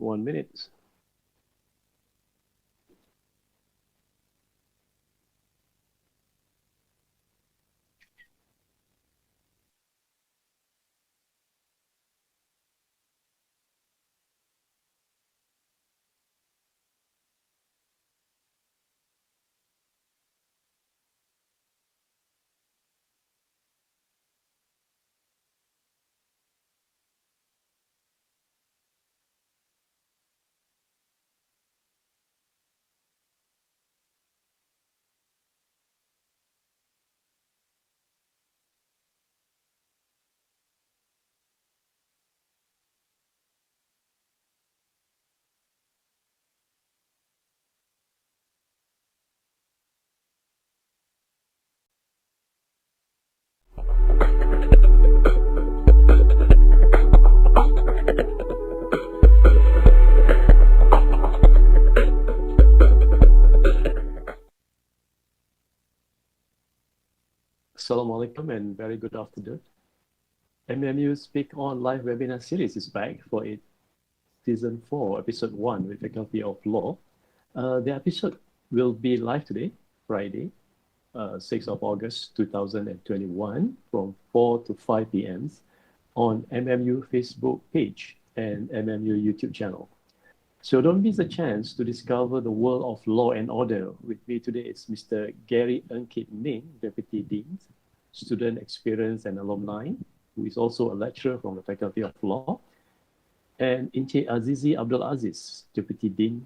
1 minute. Assalamualaikum and very good afternoon. MMU Speak On live webinar series is back for its season 4, episode 1 with Faculty of Law. The episode will be live today, Friday, 6th of August 2021 from 4 to 5 p.m. on MMU Facebook page and MMU YouTube channel. So don't miss the chance to discover the world of law and order. With me today is Mr. Gary Enkit Ning, Deputy Dean, Student Experience and Alumni, who is also a lecturer from the Faculty of Law, and Encik Azizi Abdul Aziz, Deputy Dean,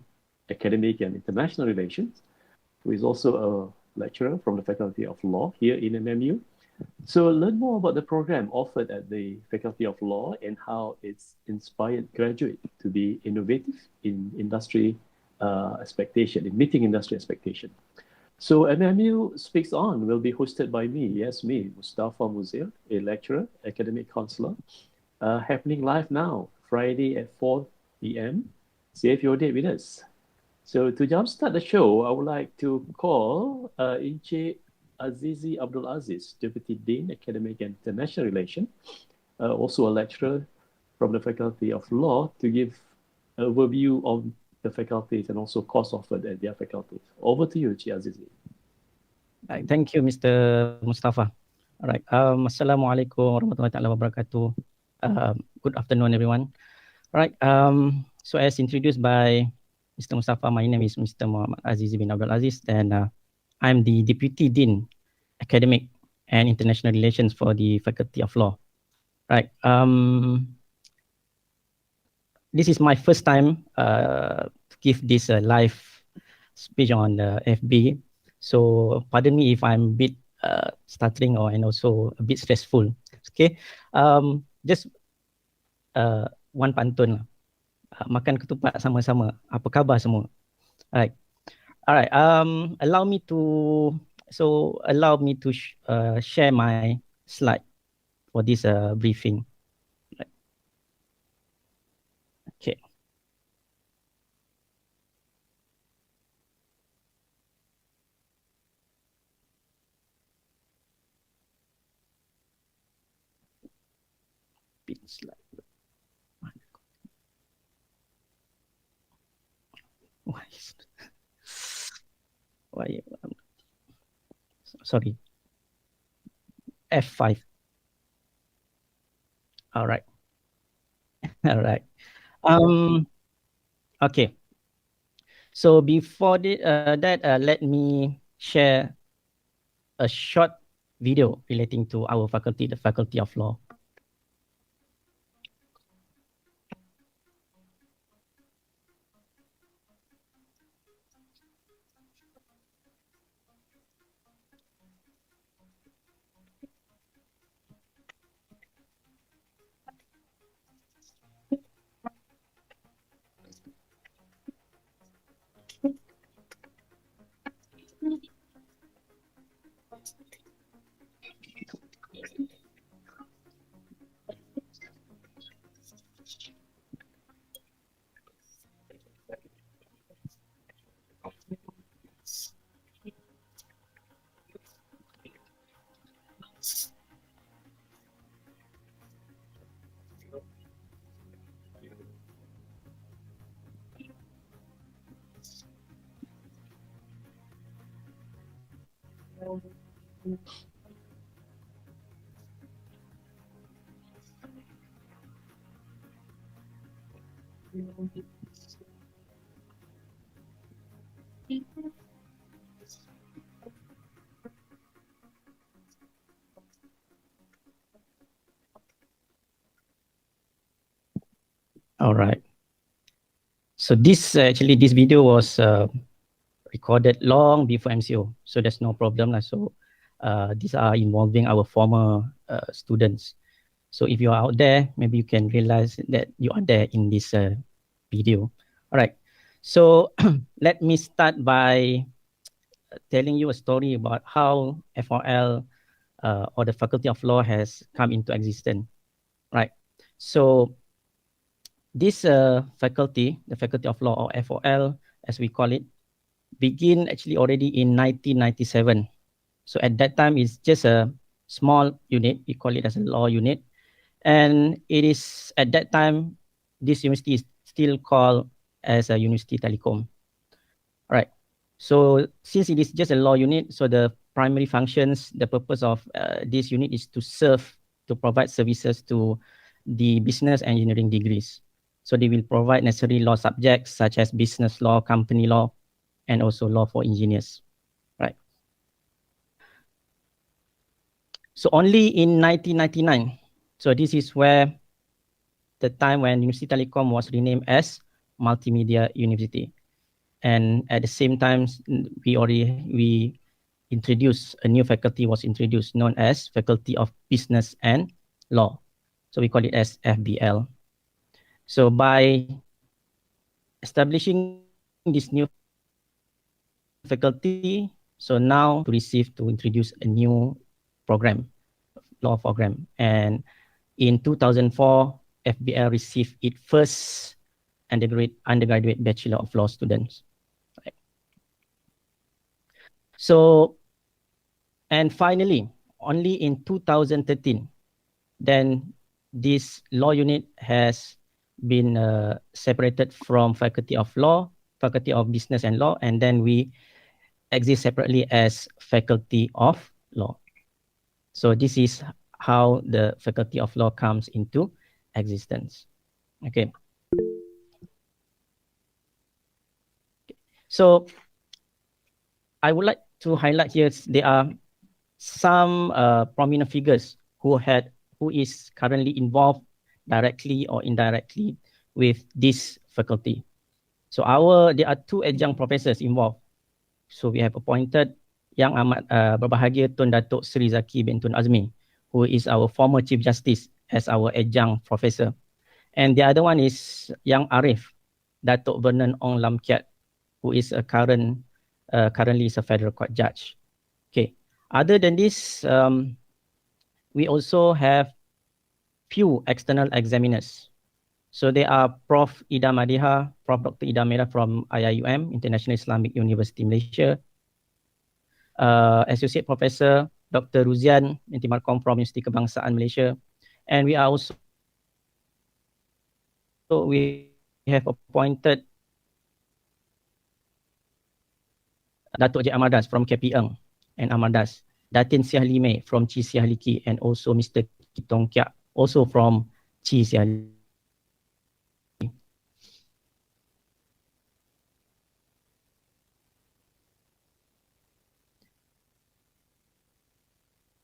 Academic and International Relations, who is also a lecturer from the Faculty of Law here in MMU. So learn more about the program offered at the Faculty of Law and how it's inspired graduates to be innovative in industry expectation, in meeting industry expectation. So MMU Speaks On will be hosted by me, yes, me, Mustafa Muzir, a lecturer, academic counselor, happening live now, Friday at 4 p.m. Save your date with us. So to jumpstart the show, I would like to call Encik Azizi Abdul Aziz, Deputy Dean, Academic and International Relations, also a lecturer from the Faculty of Law, to give an overview of the faculties and also course offered at their faculties. Over to you, Encik Azizi. Thank you, Mr. Mustafa. All right. Assalamualaikum warahmatullahi wabarakatuh. Good afternoon, everyone. All right. So as introduced by Mr. Mustafa, my name is Mr. Muhammad Azizi bin Abdul Aziz, and I'm the Deputy Dean, Academic and International Relations for the Faculty of Law. Right. This is my first time to give this live speech on the FB. So pardon me if I'm a bit stuttering and also a bit stressful. Okay. Just one pantun lah. Makan ketupat sama-sama. Apa khabar semua? Alright. Alright. Allow me to share my slide for this briefing. Okay. Slide. Why? Sorry. F5. All right. All right. Okay. So before that, let me share a short video relating to our faculty, the Faculty of Law. All right. So this actually this video was recorded long before MCO, so there's no problem lah. So these are involving our former students. So if you are out there, maybe you can realize that you are there in this video. All right. So let me start by telling you a story about how FRL or the Faculty of Law has come into existence. Right. So this faculty, the Faculty of Law or FOL, as we call it, begin actually already in 1997. So at that time, it's just a small unit. We call it as a law unit. And it is at that time, this university is still called as a University Telecom. All right. So since it is just a law unit, so the primary functions, the purpose of this unit is to serve, to provide services to the business engineering degrees. So they will provide necessary law subjects such as business law, company law, and also law for engineers, right? So only in 1999, so this is where the time when University Telecom was renamed as Multimedia University. And at the same time, we introduced a new faculty was introduced known as Faculty of Business and Law. So we call it as FBL. So by establishing this new faculty, so now to introduce a new program, law program. And in 2004, FBL received its first undergraduate Bachelor of Law students. Right. So, and finally, only in 2013, then this law unit has been separated from Faculty of Law, Faculty of Business and Law, and then we exist separately as Faculty of Law. So this is how the Faculty of Law comes into existence. Okay. So I would like to highlight here there are some prominent figures who is currently involved directly or indirectly with this faculty. So there are two adjunct professors involved. So we have appointed Yang Amat Berbahagia Tun Datuk Sri Zaki bin Tun Azmi, who is our former Chief Justice as our adjunct professor. And the other one is Yang Arif Datuk Vernon Ong Lam Kiat, who is currently is a federal court judge. Okay. Other than this, we also have few external examiners. So they are Prof. Ida Madiha, Prof. Dr. Ida Mera from IIUM, International Islamic University Malaysia, Associate Professor Dr. Ruzian binti Markom from Universiti Kebangsaan Malaysia. And we are also, we have appointed Datuk J. Amardas from KPM and Amardas, Datin Siah Limeh from Chi Siah Liki, and also Mr. Kitong Kiak, also from Chi Siah Liki.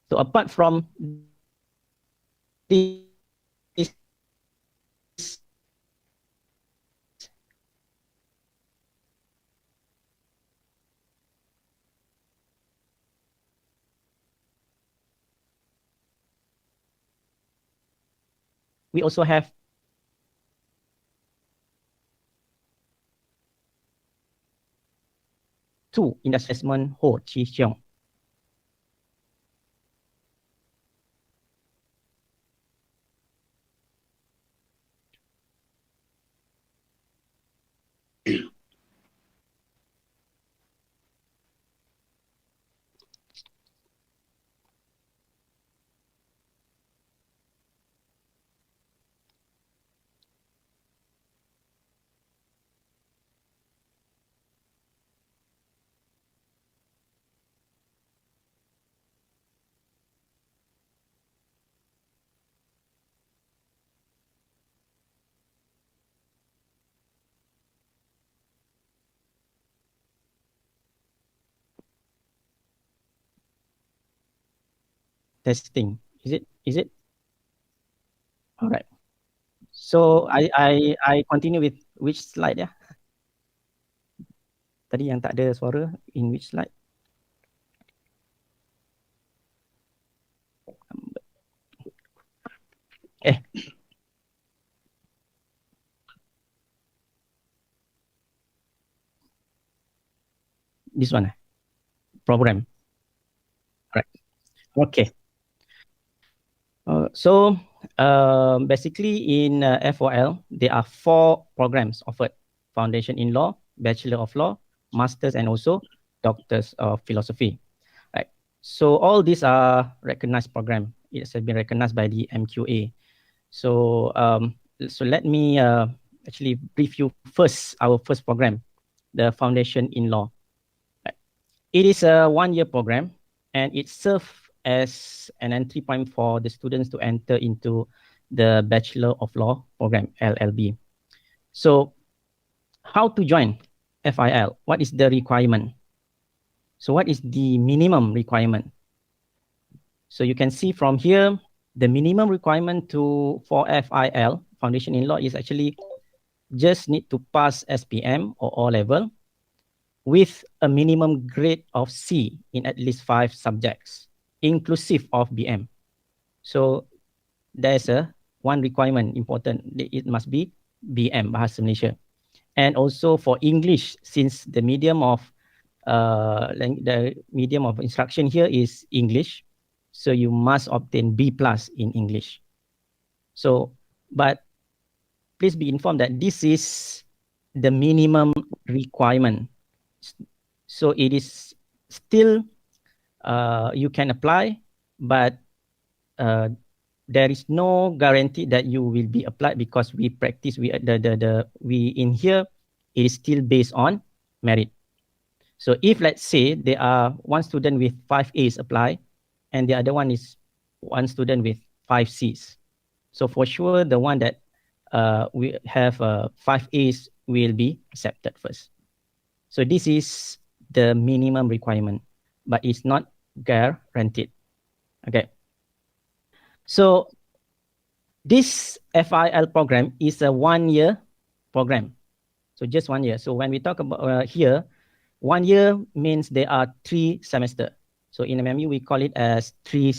So apart from this, we also have two in assessment Ho Chi Xiong. Testing. Is it? All right. So I continue with which slide ya? Tadi yang tak ada suara, in which slide? This one, program. Right. Okay. So basically in FOL, there are 4 programs offered: Foundation in Law, Bachelor of Law, Masters, and also Doctors of Philosophy. Right. So all these are recognized program. It has been recognized by the MQA. So so let me actually brief you first our first program, the Foundation in Law. Right. It is a 1-year program, and it serves as an entry point for the students to enter into the Bachelor of Law program, LLB. So how to join FIL? What is the requirement? So what is the minimum requirement? So you can see from here, the minimum requirement for FIL, Foundation in Law, is actually just need to pass SPM or O level with a minimum grade of C in at least 5 subjects, inclusive of BM. So there's one requirement important. It must be BM, Bahasa Malaysia. And also for English, since the medium of instruction here is English, so you must obtain B+ in English. So, but please be informed that this is the minimum requirement. So it is still you can apply, but there is no guarantee that you will be applied, because we practice we in here it is still based on merit. So if let's say there are one student with 5 A's apply, and the other one is one student with 5 C's, so for sure the one that we have 5 A's will be accepted first. So this is the minimum requirement, but it's not guaranteed. Okay. So this FIL program is a 1-year program. So just 1 year. So when we talk about here, 1 year means there are 3 semesters. So in MMU, we call it as 3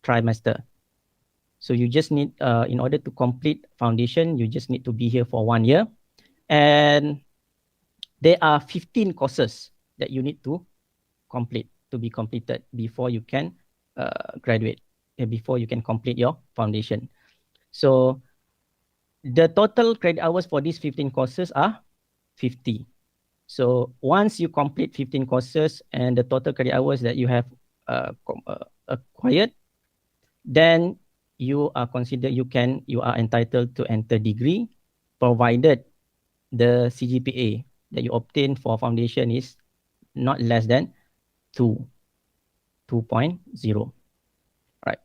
trimester. So you just need, in order to complete foundation, you just need to be here for 1 year. And there are 15 courses that you need to be completed before you can graduate, before you can complete your foundation. So the total credit hours for these 15 courses are 50. So once you complete 15 courses and the total credit hours that you have acquired, then you are considered, you are entitled to enter degree, provided the CGPA that you obtain for foundation is not less than 2.0. Right.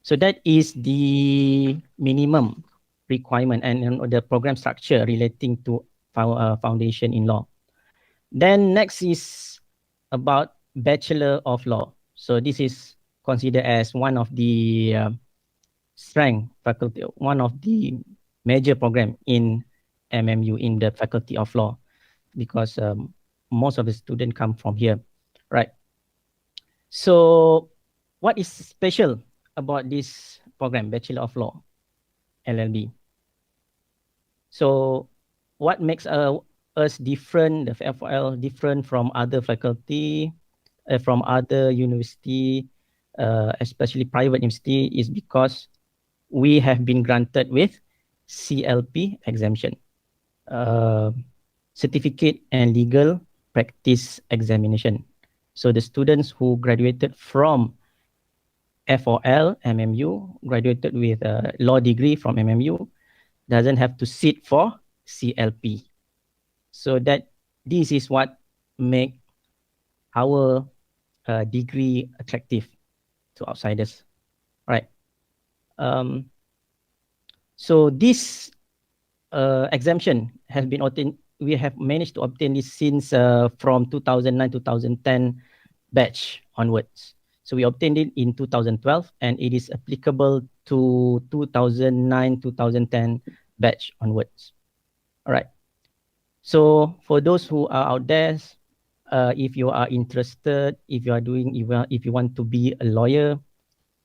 So that is the minimum requirement and the program structure relating to foundation in law. Then next is about Bachelor of Law. So this is considered as one of the strength faculty, one of the major program in MMU, in the Faculty of Law, because most of the students come from here, right? So what is special about this program, Bachelor of Law, LLB? So what makes us different, the FOL different from other faculty, from other university, especially private university, is because we have been granted with CLP exemption, certificate and legal practice examination. So the students who graduated from FOL, MMU, graduated with a law degree from MMU, doesn't have to sit for CLP. So that this is what make our degree attractive to outsiders, right? So this exemption has been obtained. We have managed to obtain this since from 2009-2010 batch onwards. So we obtained it in 2012, and it is applicable to 2009, 2010 batch onwards. All right. So for those who are out there, if you are interested, if you are doing, if you want to be a lawyer,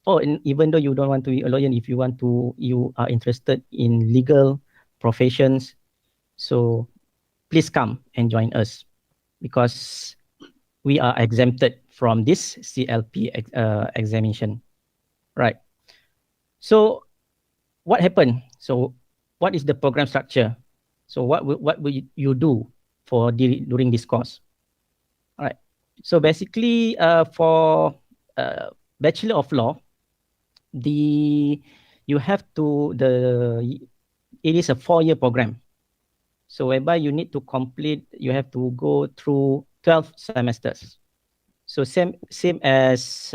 or even though you don't want to be a lawyer, if you are interested in legal professions, so please come and join us, because we are exempted from this CLP examination. Right. So what happened? So what is the program structure? So what will you do during this course? All right. So basically, for Bachelor of Law, you have to it is a 4-year program. So whereby you need to complete, you have to go through 12 semesters. So same as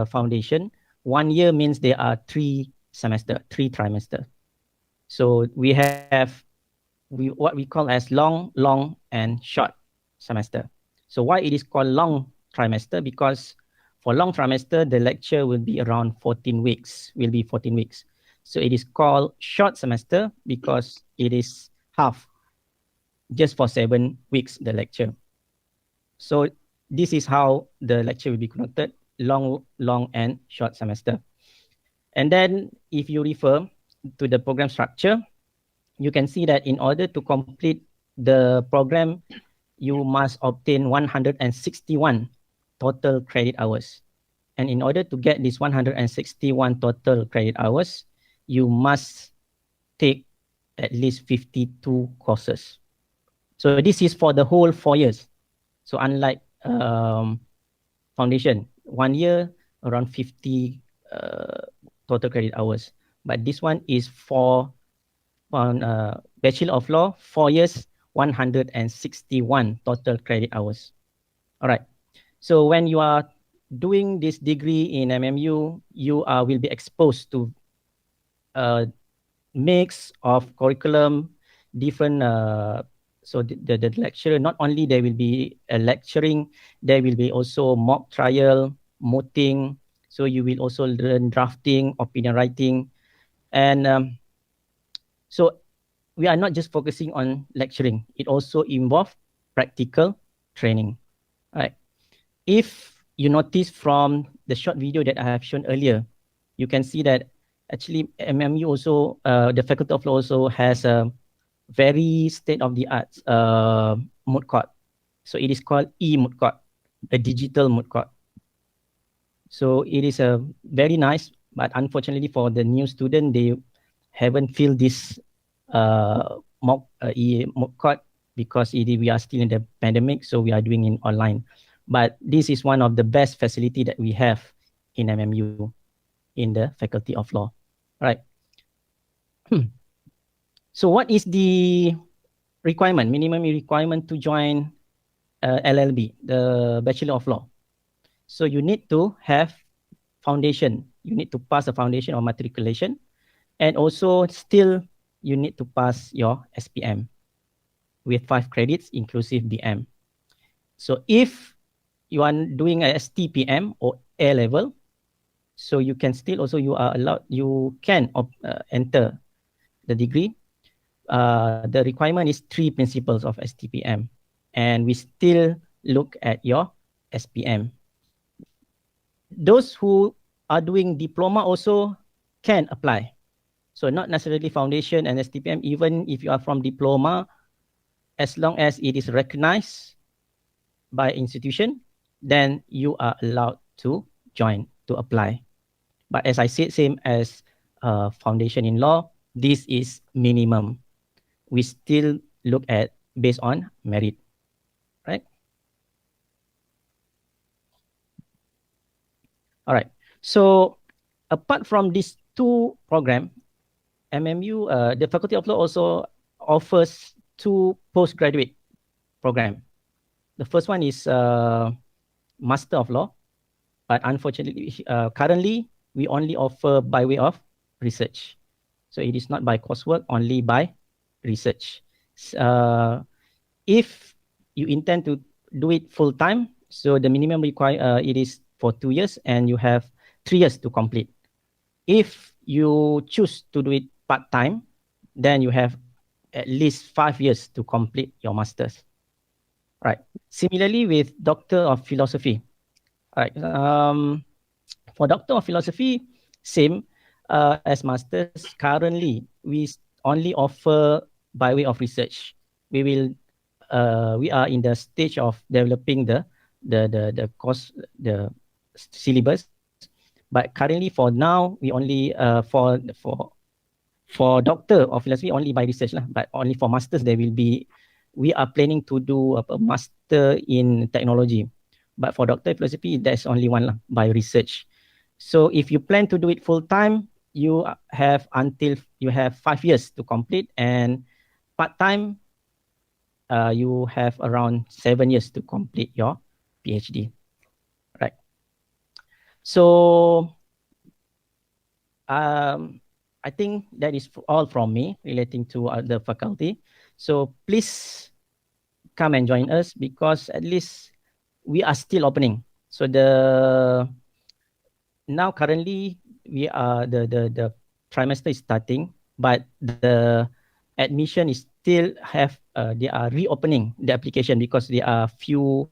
foundation. 1 year means there are 3 trimester. So we have what we call as long, and short semester. So why it is called long trimester? Because for long trimester, the lecture will be around 14 weeks, So it is called short semester because it is half, just for 7 weeks, the lecture. So this is how the lecture will be conducted, long, and short semester. And then if you refer to the program structure, you can see that in order to complete the program, you must obtain 161 total credit hours. And in order to get this 161 total credit hours, you must take at least 52 courses. So this is for the whole 4 years. So unlike foundation, 1 year, around 50 total credit hours. But this one is for Bachelor of Law, 4 years, 161 total credit hours. All right. So when you are doing this degree in MMU, you will be exposed to a mix of curriculum, different. So the lecturer, not only there will be lecturing, there will be also mock trial, mooting. So you will also learn drafting, opinion writing, and so we are not just focusing on lecturing. It also involves practical training. All right. If you notice from the short video that I have shown earlier, you can see that actually MMU also, the Faculty of Law also has a very state-of-the-art moot court. So it is called e-moot court, a digital moot court. So it is a very nice, but unfortunately for the new student, they haven't filled this mock court because we are still in the pandemic, so we are doing it online. But this is one of the best facility that we have in MMU, in the Faculty of Law. Right. So what is the minimum requirement to join LLB, the Bachelor of Law? So you need to have foundation. You need to pass a foundation or matriculation. And also still you need to pass your SPM with 5 credits inclusive BM. So if you are doing a STPM or A level, so you can still also, you can enter the degree. The requirement is 3 principles of STPM, and we still look at your SPM. Those who are doing diploma also can apply. So not necessarily foundation and STPM, even if you are from diploma, as long as it is recognized by institution, then you are allowed to join, to apply. But as I said, same as foundation in law, this is minimum. We still look at based on merit, right? All right. So apart from these 2 programs, MMU, the Faculty of Law also offers 2 postgraduate programs. The first one is Master of Law, but unfortunately, currently, we only offer by way of research. So it is not by coursework, only by research. If you intend to do it full time, so the minimum it is for 2 years, and you have 3 years to complete. If you choose to do it part-time, then you have at least 5 years to complete your master's. Right. Similarly with Doctor of Philosophy. Right. For Doctor of Philosophy, same as masters. Currently, we only offer by way of research. We are in the stage of developing the course, the syllabus. But currently, for now, we only for Doctor of Philosophy only by research lah. But only for masters, we are planning to do a master in technology. But for Doctor of Philosophy, there's only one lah, by research. So if you plan to do it full time, you have 5 years to complete, and part time, you have around 7 years to complete your PhD. Right. So I think that is all from me relating to the faculty. So please come and join us, because at least we are still opening. So now currently we are the trimester is starting, but the admission is still they are reopening the application because there are few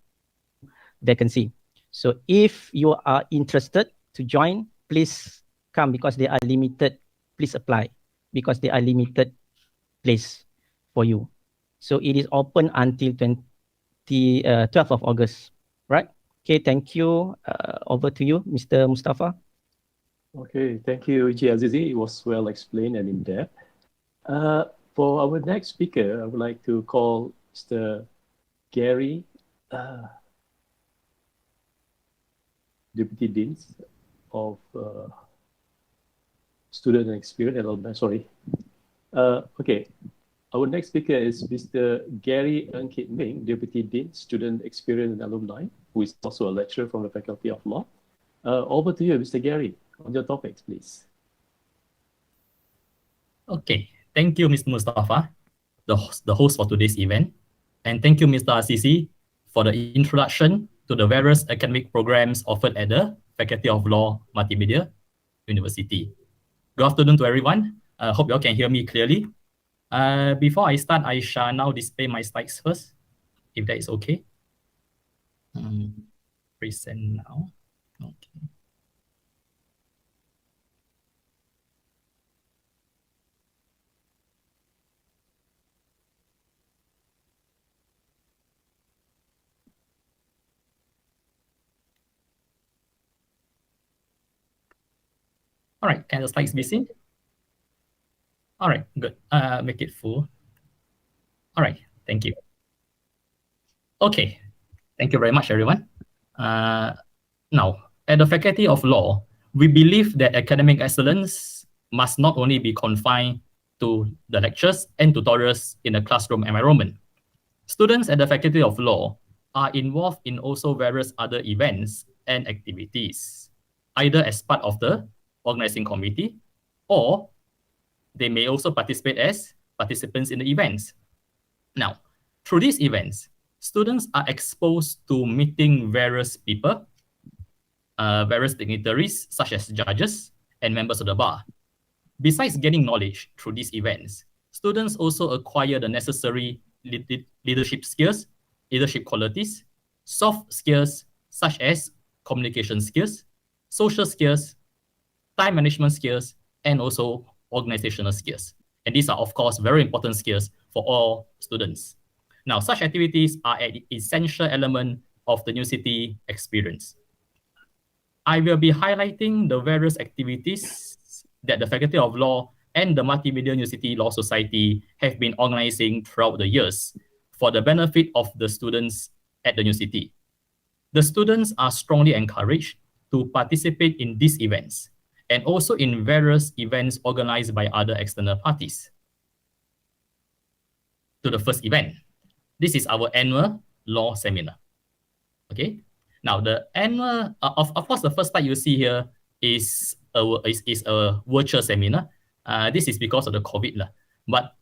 vacancy. So if you are interested to join, please come, because they are limited. Please apply because they are limited place for you. So it is open until 12th of August, right? Okay, thank you. Over to you, Mr. Mustafa. Okay, thank you, Encik Azizi. It was well explained and in depth. For our next speaker, I would like to call Mr. Gary, Deputy Dean of Student Experience and Alumni. Sorry. Okay, our next speaker is Mr. Gary Ng Kit Ming, Deputy Dean, Student Experience and Alumni, who is also a lecturer from the Faculty of Law. Over to you, Mr. Gary, on your topics, please. Okay, thank you, Mr. Mustafa, the host for today's event. And thank you, Mr. Azizi, for the introduction to the various academic programs offered at the Faculty of Law, Multimedia University. Good afternoon to everyone. I hope you all can hear me clearly. Before I start, I shall now display my slides first, if that is okay. Present now. Okay. All right, can the slides be seen? All right, good. Make it full. All right, thank you. Okay, thank you very much, everyone. Now, at the Faculty of Law, we believe that academic excellence must not only be confined to the lectures and tutorials in a classroom environment. Students at the Faculty of Law are involved in also various other events and activities, either as part of the organizing committee, or they may also participate as participants in the events. Now, through these events, students are exposed to meeting various people, various dignitaries such as judges and members of the bar. Besides gaining knowledge through these events, students also acquire the necessary leadership skills, leadership qualities, soft skills such as communication skills, social skills, time management skills, and also organizational skills. And these are, of course, very important skills for all students. Now, such activities are an essential element of the university experience. I will be highlighting the various activities that the Faculty of Law and the Multimedia University Law Society have been organizing throughout the years for the benefit of the students at the university. The students are strongly encouraged to participate in these events and also in various events organized by other external parties. To the first event. This is our annual law seminar. Okay. Now the annual, of course, the first slide you see here is a virtual seminar. This is because of the COVID. But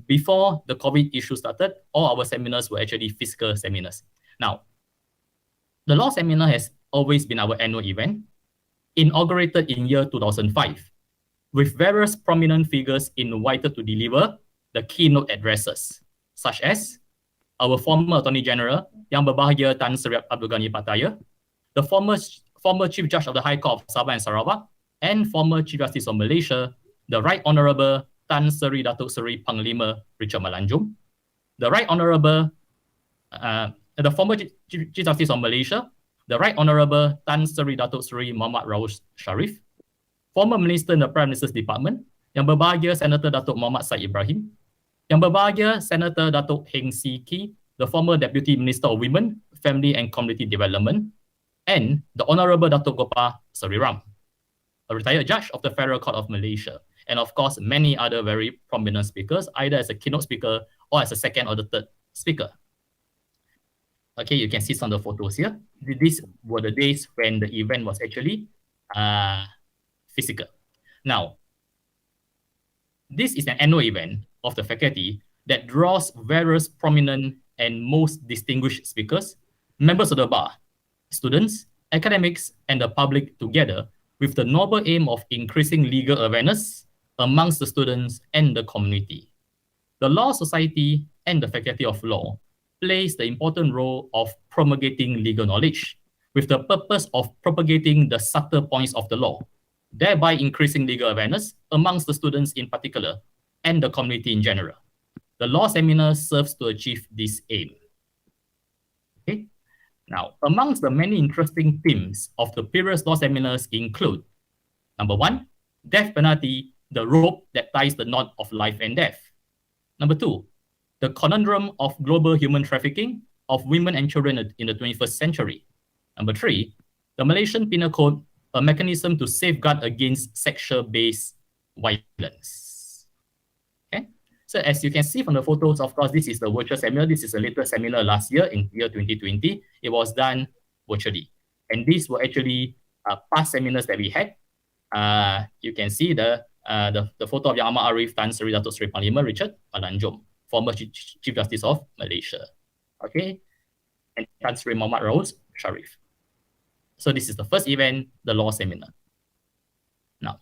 before the COVID issue started, all our seminars were actually physical seminars. Now, the law seminar has always been our annual event, inaugurated in year 2005, with various prominent figures invited to deliver the keynote addresses, such as our former Attorney General, Yang Berbahagia Tan Sri Abdul Ghani Pattaya, the former Chief Judge of the High Court of Sabah and Sarawak, and former Chief Justice of Malaysia, the Right Honourable Tan Sri Datuk Seri Panglima Richard Malanjum, the Right Honourable, the former Chief Justice of Malaysia, the Right Honourable Tan Sri Datuk Seri Muhammad Rauf Sharif, former Minister in the Prime Minister's Department, Yang Berbahagia Senator Datuk Muhammad Said Ibrahim, Yang Berbahagia Senator Datuk Heng Swee Kee, the former Deputy Minister of Women, Family and Community Development, and the Honourable Datuk Gopal Seriram, a retired judge of the Federal Court of Malaysia, and of course, many other very prominent speakers, either as a keynote speaker or as a second or the third speaker. Okay, you can see some of the photos here. These were the days when the event was actually physical. Now, this is an annual event of the faculty that draws various prominent and most distinguished speakers, members of the bar, students, academics, and the public together with the noble aim of increasing legal awareness amongst the students and the community. The Law Society and the Faculty of Law plays the important role of promulgating legal knowledge with the purpose of propagating the subtle points of the law, thereby increasing legal awareness amongst the students in particular and the community in general. The law seminar serves to achieve this aim. Okay. Now, amongst the many interesting themes of the previous law seminars include, number one, death penalty, the rope that ties the knot of life and death. Number two, the conundrum of global human trafficking of women and children in the 21st century. Number three, the Malaysian Penal Code, a mechanism to safeguard against sexual-based violence. Okay, so as you can see from the photos, of course, this is the virtual seminar. This is the latest seminar last year in year 2020. It was done virtually. And these were actually past seminars that we had. You can see the photo of Yang Ahmad Arif Tan Sri Datuk Seri Panglima Richard Malanjum, former Chief Justice of Malaysia. Okay, and Tan Sri Muhammad Rauf Sharif. So this is the first event, the law seminar. Now,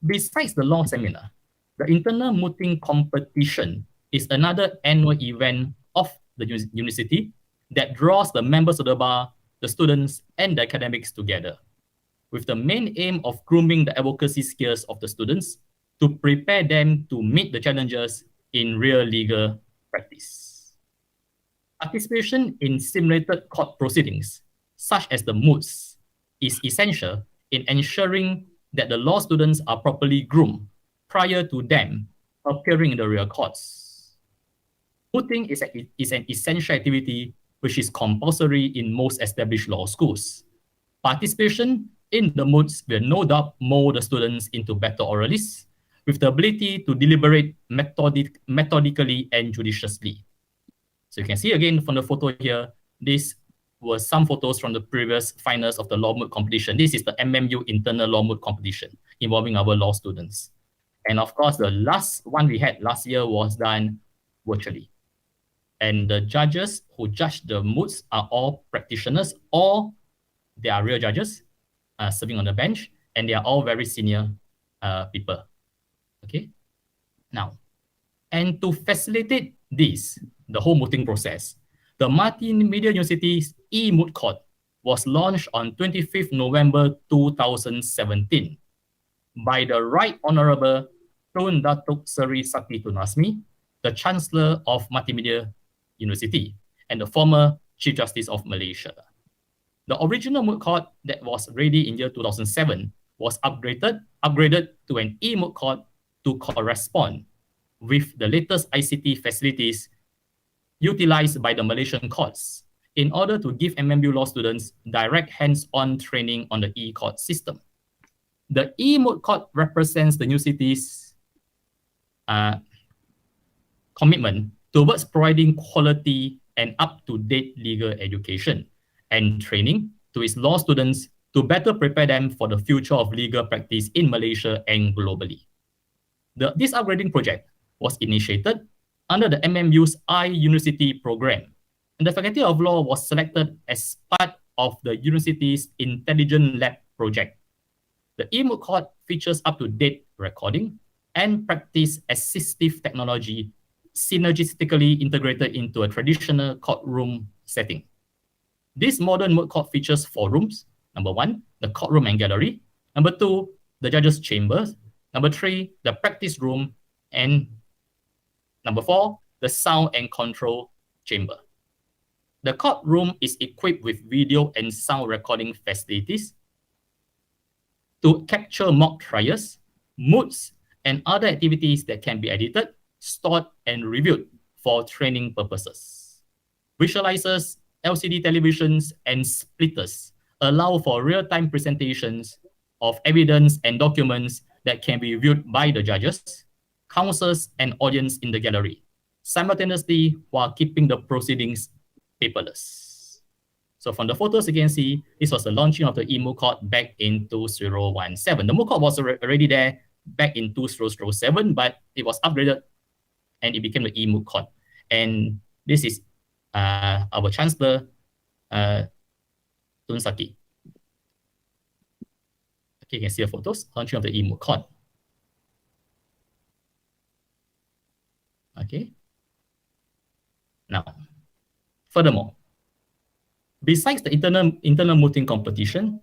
besides the law seminar, the internal mooting competition is another annual event of the university that draws the members of the bar, the students, and the academics together, with the main aim of grooming the advocacy skills of the students to prepare them to meet the challenges in real legal practice. Participation in simulated court proceedings, such as the moots, is essential in ensuring that the law students are properly groomed prior to them appearing in the real courts. Mooting is an essential activity which is compulsory in most established law schools. Participation in the moots will no doubt mold the students into better oralists with the ability to deliberate methodically and judiciously. So you can see again from the photo here, these were some photos from the previous finals of the law moot competition. This is the MMU internal law moot competition involving our law students. And of course, the last one we had last year was done virtually. And the judges who judge the moots are all practitioners, or they are real judges serving on the bench, and they are all very senior people. Okay. Now, and to facilitate this, the whole mooting process, the Multimedia University's e-moot court was launched on 25th November 2017 by the Right Honourable Tun Datuk Seri Sakti Tun Rasmi, the Chancellor of Multimedia University and the former Chief Justice of Malaysia. The original moot court that was ready in year 2007 was upgraded to an e-moot court to correspond with the latest ICT facilities utilized by the Malaysian courts in order to give MMU law students direct hands-on training on the e-court system. The e-moot court represents the university's commitment towards providing quality and up-to-date legal education and training to its law students to better prepare them for the future of legal practice in Malaysia and globally. This upgrading project was initiated under the MMU's iUniversity program, and the Faculty of Law was selected as part of the university's Intelligent Lab project. The e-moot court features up-to-date recording and practice assistive technology synergistically integrated into a traditional courtroom setting. This modern moot court features 4 rooms. Number 1, the courtroom and gallery. Number 2, the judge's chambers. Number 3, the practice room. And number 4, the sound and control chamber. The courtroom is equipped with video and sound recording facilities to capture mock trials, moots, and other activities that can be edited, stored, and reviewed for training purposes. Visualizers, LCD televisions, and splitters allow for real-time presentations of evidence and documents that can be viewed by the judges, counsels, and audience in the gallery, simultaneously while keeping the proceedings paperless. So from the photos, you can see this was the launching of the e-moot court back in 2017. The moot court was already there back in 2007, but it was upgraded and it became the e-moot court. And this is our Chancellor, Tun Saki. Okay, you can see the photos, launching of the e-moot court. Okay. Now, furthermore, besides the internal mooting competition,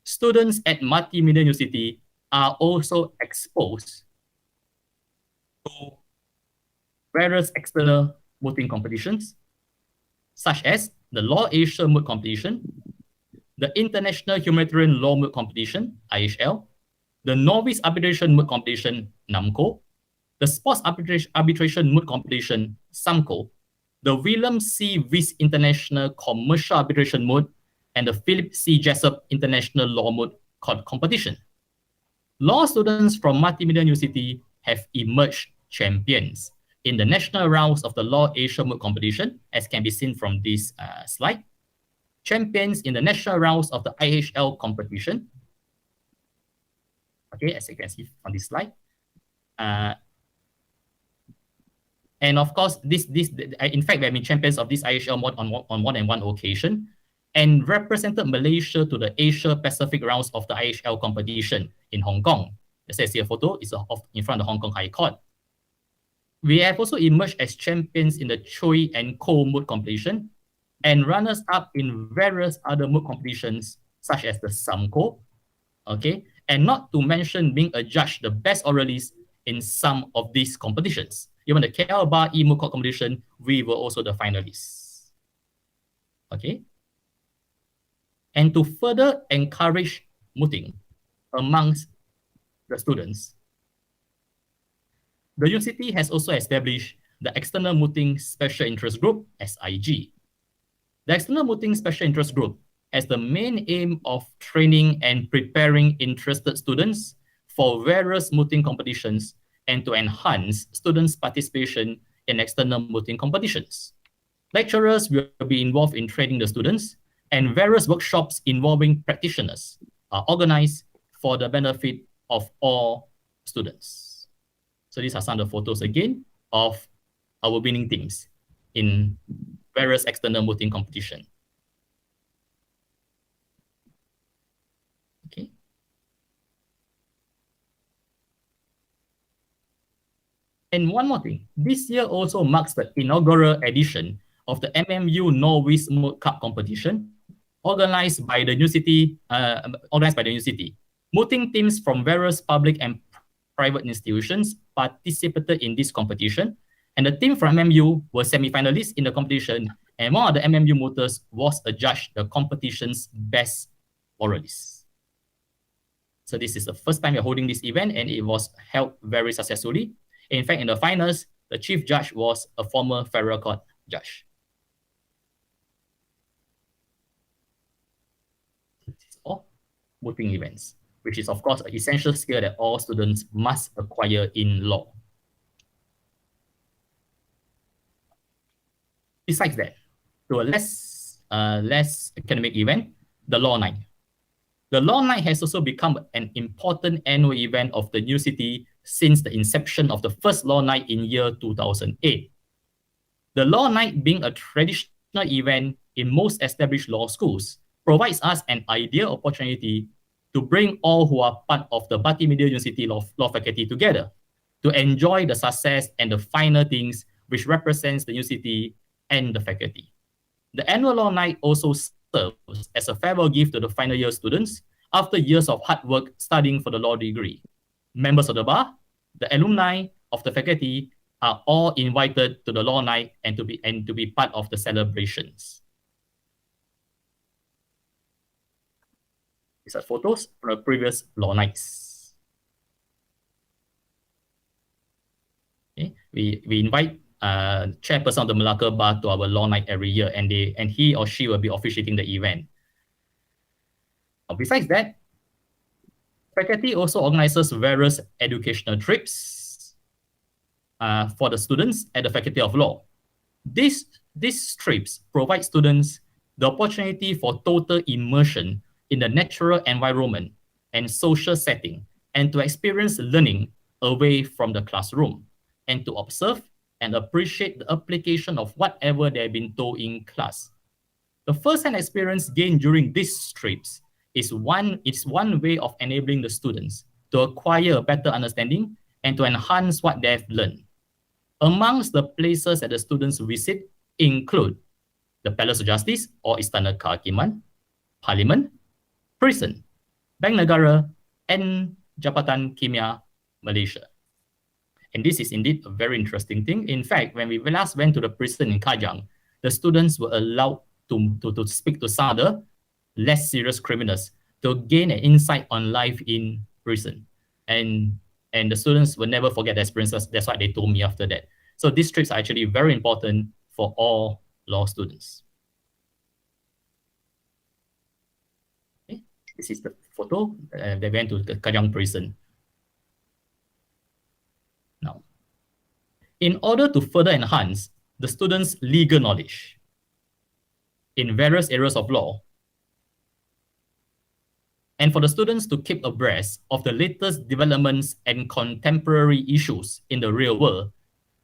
students at Multimedia University are also exposed to various external mooting competitions, such as the Law Asia Moot Competition, the International Humanitarian Law Moot Competition, IHL, the Novice Arbitration Moot Competition, NAMCO, the Sports Arbitration Moot Competition, SAMCO, the William C. Viss International Commercial Arbitration Moot, and the Philip C. Jessup International Law Moot Competition. Law students from Multimedia University have emerged champions in the national rounds of the Law Asia Moot Competition, as can be seen from this slide. Champions in the national rounds of the IHL competition. Okay, as you can see on this slide. And of course, in fact, we have been champions of this IHL mod on more than one occasion and represented Malaysia to the Asia Pacific rounds of the IHL competition in Hong Kong. As you see a photo, it's in front of the Hong Kong High Court. We have also emerged as champions in the Choi and Ko moot competition and runners-up in various other moot competitions, such as the SAMCO, okay, and not to mention being adjudged the best oralist in some of these competitions. Even the KL Bar e-moot court competition, we were also the finalists. Okay. And to further encourage mooting amongst the students, the university has also established the External Mooting Special Interest Group, SIG. The External Mooting Special Interest Group has the main aim of training and preparing interested students for various mooting competitions and to enhance students' participation in external mooting competitions. Lecturers will be involved in training the students, and various workshops involving practitioners are organized for the benefit of all students. So these are some of the photos again of our winning teams in various external mooting competition. Okay. And one more thing, this year also marks the inaugural edition of the MMU Novice Moot Cup competition, organized by the university. Mooting teams from various public and private institutions participated in this competition, and the team from MMU were semi-finalists in the competition, and one of the MMU mooters was adjudged the competition's best oralist. So this is the first time we're holding this event, and it was held very successfully. In fact, in the finals, the chief judge was a former federal court judge. This is all mooting events, which is, of course, an essential skill that all students must acquire in law. Besides that, to a less academic event, the Law Night. The Law Night has also become an important annual event of the university since the inception of the first Law Night in year 2008. The Law Night, being a traditional event in most established law schools, provides us an ideal opportunity to bring all who are part of the Multimedia University law faculty together to enjoy the success and the finer things which represents the university and the faculty. The annual law night also serves as a farewell gift to the final year students after years of hard work studying for the law degree. Members of the bar, the alumni of the faculty are all invited to the law night and to be part of the celebrations. These are photos from the previous law nights. Okay. We invite chairperson of the Malacca Bar to our law night every year, and he or she will be officiating the event. Besides that, faculty also organizes various educational trips for the students at the Faculty of Law. These trips provide students the opportunity for total immersion in the natural environment and social setting, and to experience learning away from the classroom, and to observe and appreciate the application of whatever they've been told in class. The first-hand experience gained during these trips is one way of enabling the students to acquire a better understanding and to enhance what they've learned. Amongst the places that the students visit include the Palace of Justice or Istana Kehakiman, Parliament, Prison, Bank Negara, and Jabatan Kimia, Malaysia. And this is indeed a very interesting thing. In fact, when we last went to the prison in Kajang, the students were allowed to speak to some other less serious criminals to gain an insight on life in prison. And the students will never forget the experiences. That's what they told me after that. So these trips are actually very important for all law students. Okay. This is the photo. They went to the Kajang prison. Now, in order to further enhance the students' legal knowledge in various areas of law, and for the students to keep abreast of the latest developments and contemporary issues in the real world,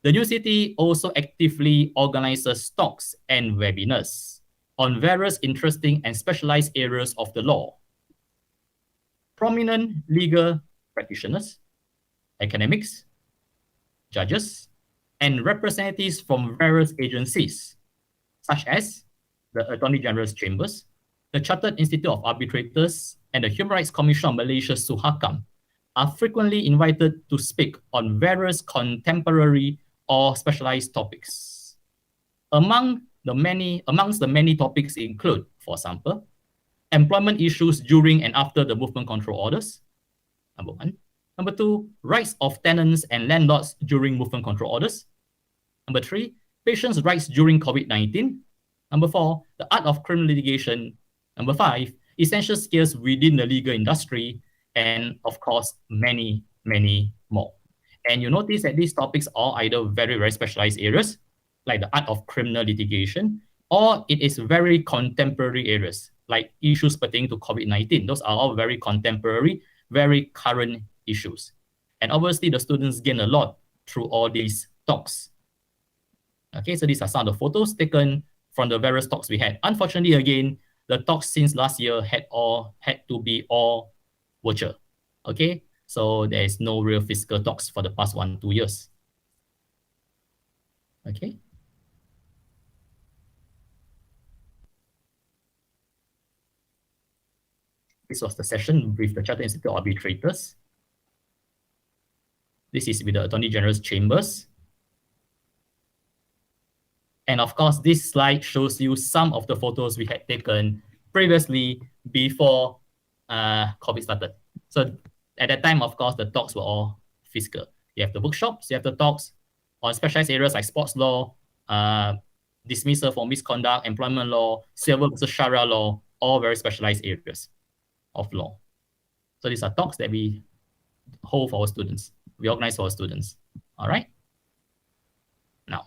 the university also actively organizes talks and webinars on various interesting and specialized areas of the law. Prominent legal practitioners, academics, judges, and representatives from various agencies, such as the Attorney General's Chambers, the Chartered Institute of Arbitrators, and the Human Rights Commission of Malaysia, SUHAKAM, are frequently invited to speak on various contemporary or specialized topics. Amongst the many topics include, for example, employment issues during and after the movement control orders, number one. Number two, rights of tenants and landlords during movement control orders. Number three, patients' rights during COVID-19. Number four, the art of criminal litigation. Number five, essential skills within the legal industry. And of course, many, many more. And you notice that these topics are either very, very specialized areas, like the art of criminal litigation, or it is very contemporary areas, like issues pertaining to COVID-19. Those are all very contemporary, very current issues. And obviously, the students gain a lot through all these talks. Okay, so these are some of the photos taken from the various talks we had. Unfortunately, again, the talks since last year had to be all virtual. Okay, so there is no real physical talks for the past 1-2 years. Okay. This was the session with the Chartered Institute of Arbitrators. This is with the Attorney General's Chambers. And of course, this slide shows you some of the photos we had taken previously before COVID started. So at that time, of course, the talks were all physical. You have the workshops, you have the talks on specialized areas like sports law, dismissal for misconduct, employment law, civil versus Sharia law, all very specialized areas of law. So these are talks that we hold for our students. We organize for our students. All right. Now,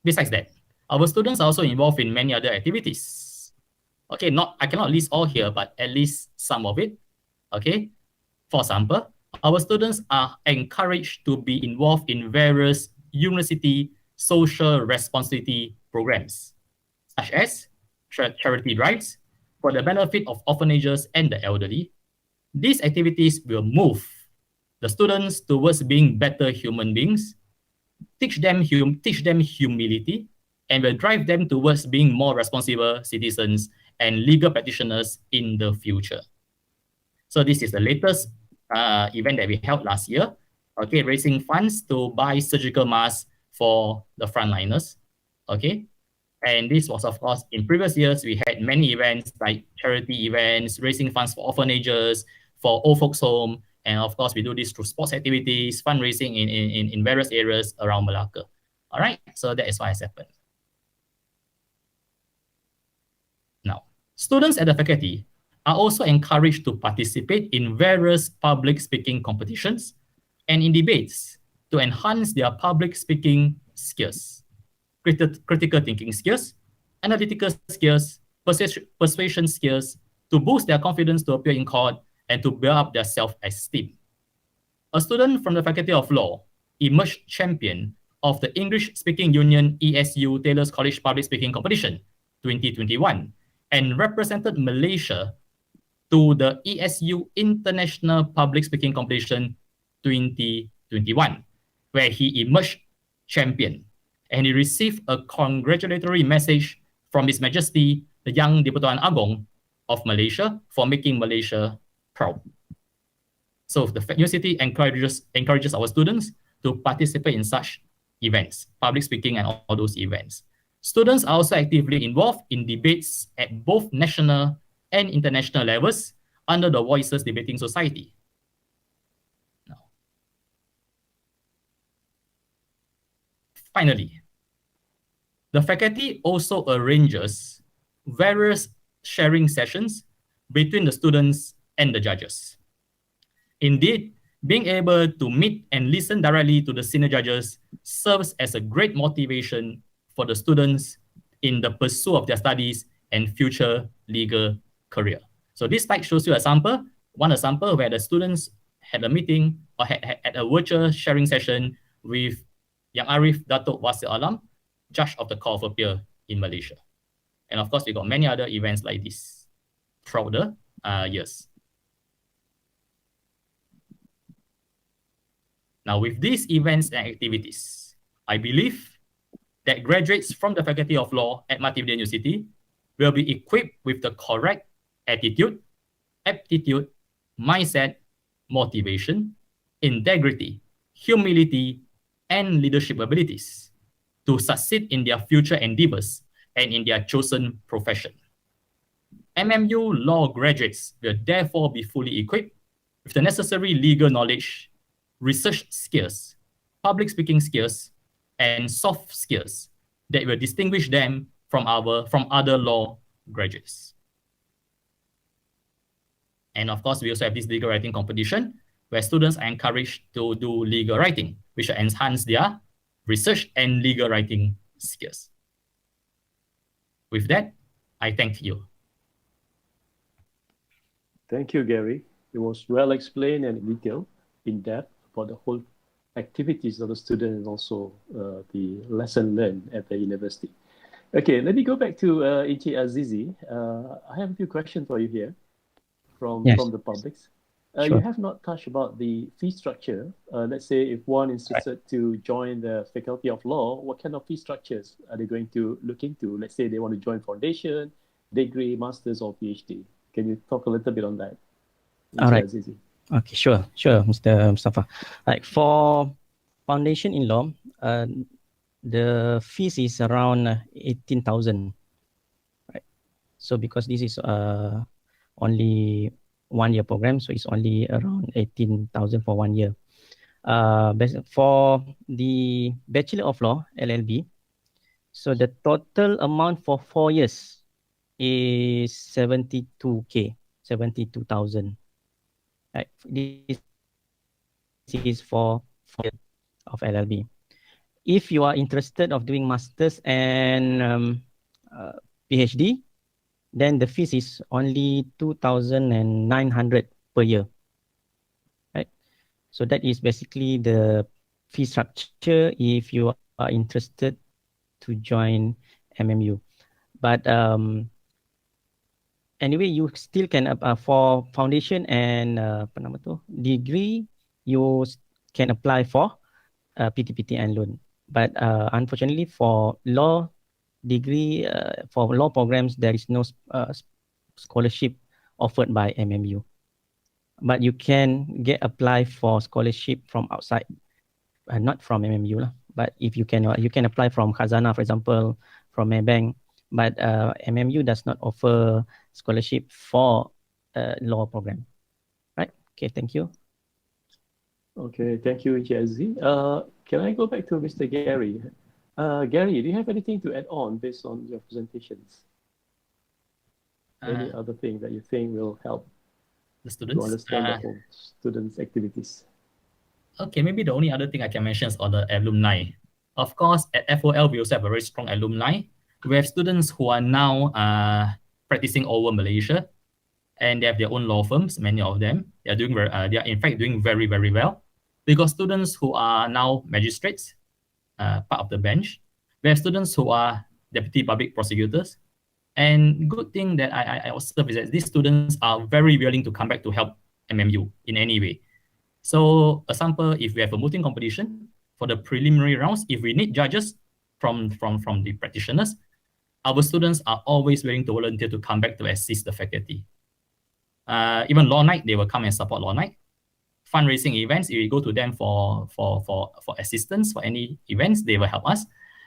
besides that, our students are also involved in many other activities. Okay, I cannot list all here, but at least some of it. Okay, for example, our students are encouraged to be involved in various university social responsibility programs, such as charity drives for the benefit of orphanages and the elderly. These activities will move the students towards being better human beings, teach them humility, and will drive them towards being more responsible citizens and legal practitioners in the future. So this is the latest event that we held last year, okay, raising funds to buy surgical masks for the frontliners, okay. And this was, of course, in previous years, we had many events like charity events, raising funds for orphanages, for old folks home, and of course, we do this through sports activities, fundraising in various areas around Malacca. All right, so that is what has happened. Now, students at the faculty are also encouraged to participate in various public speaking competitions and in debates to enhance their public speaking skills, critical thinking skills, analytical skills, persuasion skills, to boost their confidence to appear in court and to build up their self-esteem. A student from the Faculty of Law emerged champion of the English-Speaking Union ESU Taylor's College Public Speaking Competition 2021 and represented Malaysia to the ESU International Public Speaking Competition 2021, where he emerged champion. And he received a congratulatory message from His Majesty, the Yang Di-Pertuan Agong of Malaysia, for making Malaysia proud. So the university encourages our students to participate in such events, public speaking and all those events. Students are also actively involved in debates at both national and international levels under the Voices Debating Society. Now, finally, the faculty also arranges various sharing sessions between the students and the judges. Indeed, being able to meet and listen directly to the senior judges serves as a great motivation for the students in the pursuit of their studies and future legal career. So this slide shows you one example where the students had a meeting or had a virtual sharing session with Yang Arif Datuk Wasil Alam, Judge of the Court of Appeal in Malaysia. And of course, we got many other events like this throughout the years. Now, with these events and activities, I believe that graduates from the Faculty of Law at Multimedia University will be equipped with the correct attitude, aptitude, mindset, motivation, integrity, humility, and leadership abilities to succeed in their future endeavors and in their chosen profession. MMU law graduates will therefore be fully equipped with the necessary legal knowledge, research skills, public speaking skills, and soft skills that will distinguish them from other law graduates. And of course, we also have this legal writing competition where students are encouraged to do legal writing, which will enhance their research and legal writing skills. With that, I thank you. Thank you, Gary. It was well explained and detailed, in depth, about the whole activities of the student and also the lesson learned at the university. Okay, let me go back to Encik Azizi. I have a few questions for you here from the public. Sure. You have not touched about the fee structure. Let's say if one is interested to join the Faculty of Law, what kind of fee structures are they going to look into? Let's say they want to join foundation, degree, master's, or PhD. Can you talk a little bit on that? All right. Azizi? Okay, sure, Mr. Mustafa. Like for foundation in law, the fees is around 18,000. Right. So because this is only 1 year program, so it's only around 18,000 for 1 year. For the Bachelor of Law, LLB, so the total amount for 4 years is 72K, 72,000. Right. This is for 4 years of LLB. If you are interested of doing masters and PhD, then the fees is only 2,900 per year. Right. So that is basically the fee structure if you are interested to join MMU. But anyway, you still can for foundation and degree, you can apply for PTPTN loan. But unfortunately, for law degree, for law programs, there is no scholarship offered by MMU. But you can apply for scholarship from outside, not from MMU lah. But if you can apply from Khazanah, for example, from Maybank. But MMU does not offer scholarship for law program. Right? Okay, thank you. Okay, thank you, Jazzy. Can I go back to Mr. Gary? Gary, do you have anything to add on based on your presentations? Any other thing that you think will help the students to understand the whole students' activities? Okay, maybe the only other thing I can mention is on the alumni. Of course, at FOL, we also have a very strong alumni. We have students who are now practicing over Malaysia, and they have their own law firms. Many of them, they are in fact doing very, very well. We got students who are now magistrates, part of the bench. We have students who are deputy public prosecutors. And good thing that I observe is that these students are very willing to come back to help MMU in any way. So, example, if we have a mooting competition for the preliminary rounds, if we need judges from the practitioners, our students are always willing to volunteer to come back to assist the faculty. Even law night, they will come and support law night. Fundraising events, if we go to them for assistance for any events, they will help us.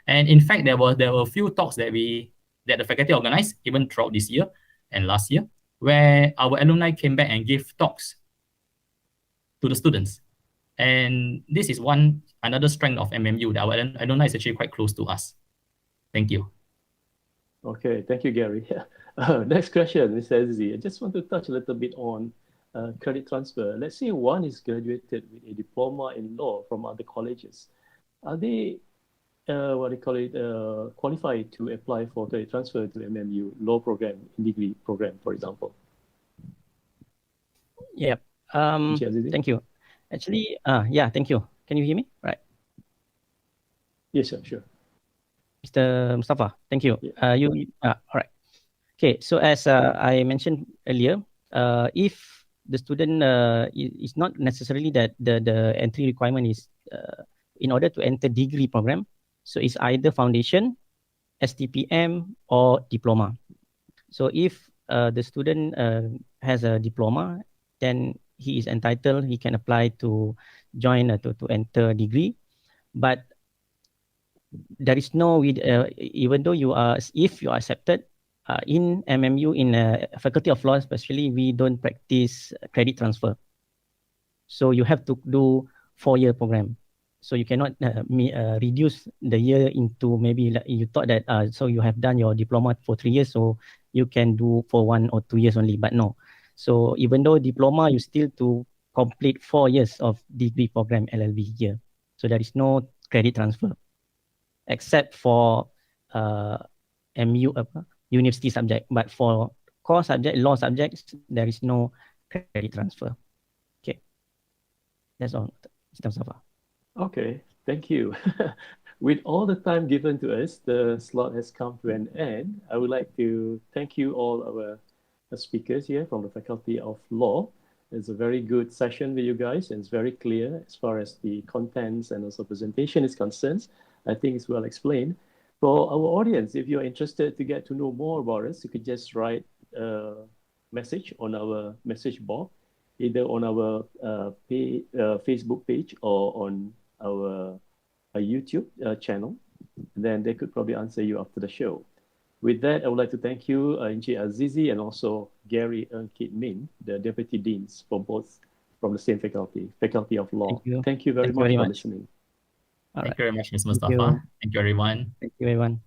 And in fact, there were a few talks that the faculty organized even throughout this year and last year, where our alumni came back and gave talks to the students. And this is another strength of MMU, that our alumni is actually quite close to us. Thank you. Okay, thank you, Gary. Next question, Mr. Azizi. I just want to touch a little bit on credit transfer. Let's say one is graduated with a diploma in law from other colleges. Are they, qualified to apply for credit transfer to MMU law program, degree program, for example? Yeah. Thank you. Actually, yeah, thank you. Can you hear me? Right. Yes, sure. Mr. Mustafa, thank you. Yeah. All right. Okay, so as I mentioned earlier, if the student is not necessarily that the entry requirement is in order to enter degree program, so it's either foundation, STPM, or diploma. So if the student has a diploma, then he is entitled, he can apply to join to enter degree. But there is no, even though if you are accepted in MMU, in Faculty of Law especially, we don't practice credit transfer. So you have to do 4-year program. So you cannot reduce the year into maybe you thought that, so you have done your diploma for 3 years, so you can do for 1 or 2 years only, but no. So even though diploma, you still to complete 4 years of degree program LLB year. So there is no credit transfer, except for MU university subject. But for core subject, law subjects, there is no credit transfer. Okay, that's all, Mr. Mustafa. Okay, thank you. With all the time given to us, the slot has come to an end. I would like to thank you all our speakers here from the Faculty of Law. It's a very good session with you guys, and it's very clear as far as the contents and also presentation is concerned. I think it's well explained. For our audience, if you're interested to get to know more about us, you could just write a message on our message board, either on our Facebook page or on our YouTube channel. And then they could probably answer you after the show. With that, I would like to thank you, Encik Azizi, and also Gary Kit Min, the Deputy Deans for both from the same faculty, Faculty of Law. Thank you very much for listening. Thank you very much, Ms. Mustafa. Thank you, everyone. Thank you, everyone.